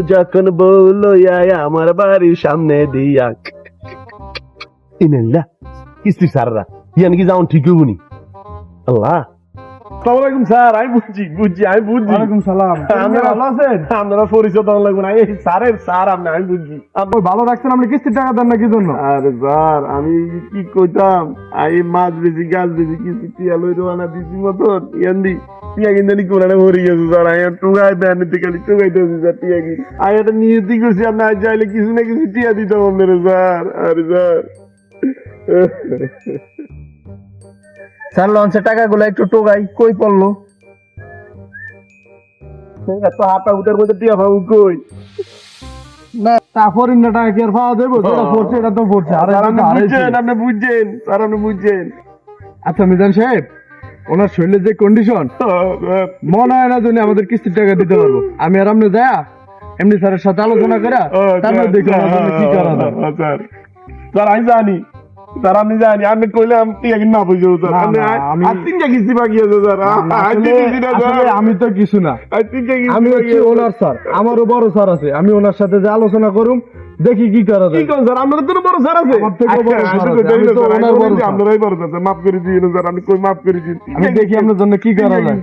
যখন বউ লইয়া আমার বাড়ির সামনে দিয়া ইনাল্লাহ কিস্তি সাররা ইয়ান কি যাওন ঠিক হবনি আল্লাহ। আসসালামু আলাইকুম স্যার, আমি বুঝছি আমি বুঝছি। ওয়ালাইকুম সালাম। আপনারা ভালো আছেন? আপনারা পরিচয় দেওয়া লাগবে না, এই স্যারের স্যার আমি বুঝছি। আপনি ভালো রাখছেন, আপনি কিস্তির টাকা দেন না কি জন্য? আরে স্যার আমি কি কইতাম, আমি মাছ বেশি গাছ বেশি কিছু টিয়া লই দেওয়ানা দিছি মতন ইয়ান্দি টিয়া কিনতে কোনানে ভরে গেছে স্যার। আমি টুকাই দেন খালি টুকাই দিয়েছি স্যার টিয়া কি আমি একটা নিয়তি করছি, আপনি আজ চাইলে কিছু না কিছু টিয়া দিতে বলবেন স্যার। আরে স্যার স্যার লঞ্চের টাকাগুলো একটু টোকাই কই পড়লো? এত হাতা উঠার মধ্যে টিয়া পাবো কই? না তারপর ইন্না টাকা কি আর পাওয়া যাবে? যেটা পড়ছে এটা তো পড়ছে। আরে স্যার আপনি বুঝছেন, আপনি বুঝছেন স্যার, আপনি বুঝছেন। আচ্ছা মিজান সাহেব, ওনার শরীরের যে কন্ডিশন মনে হয় না জন্য আমাদের কিস্তির টাকা দিতে পারবো। আমি আর আপনি যায়া এমনি স্যারের সাথে আলোচনা করে তারপর দেখি ওনার জন্য কি করা যায়। স্যার স্যার আমি জানি স্যার, আমি জানি আপনি কইলে আমি টিয়া কিনা বুঝবো স্যার। আপনি আর তিনটা কিস্তি বাকি আছে স্যার। আসলে আমি তো কিছু না, আমি হচ্ছি ওনার স্যার, আমারও বড় স্যার আছে। আমি ওনার সাথে যে আলোচনা করুম দেখি কি করা যায়। কি কোন স্যার, আপনাদের তো বড় স্যার আছে। আমার থেকেও বড় স্যার আছে, আমি তো ওনার বড় স্যার। আপনারাই বড় স্যার, মাফ করে দিন স্যার, আমি কই মাফ করে দিন। আমি দেখি আপনার জন্য কি করা যায়।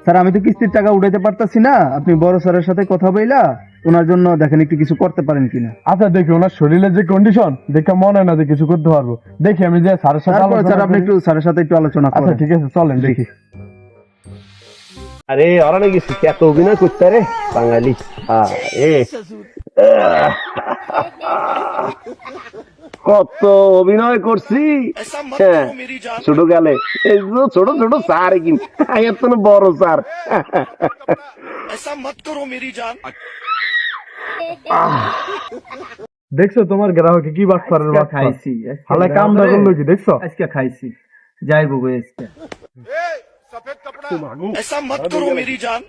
স্যার আমি তো কিস্তির টাকা উঠাইতে পারতাছি না, আপনি বড় স্যারের সাথে কথা বইলা ওনার জন্য দেখেন একটু কিছু করতে পারেন কিনা। আচ্ছা দেখি ওনার শরীরের যে কন্ডিশন দেখে মনে হয় না যে কিছু করতে পারবো। দেখি আমি যে স্যারের সাথে তারপরে স্যার আলোচনা আপনি করি। একটু স্যারের সাথে একটু আলোচনা আচ্ছা করেন। ঠিক আছে, চলেন দেখি। আরে ওরা নাকি এত অভিনয় করতে রে বাঙালি। কত অভিনয় করছি হ্যাঁ, ছোট কালে এই যে ছোট ছোট স্যার কি এত বড় স্যার। ऐसा मत करो मेरी जान। দেখছো তোমার গ্রাহকে কি বাস করার বাস খাইছি হালাই কাম দা করলো কি দেখছো? আজকে খাইছি যাই বুবু আজকে। ऐसा मत करो मेरी जान।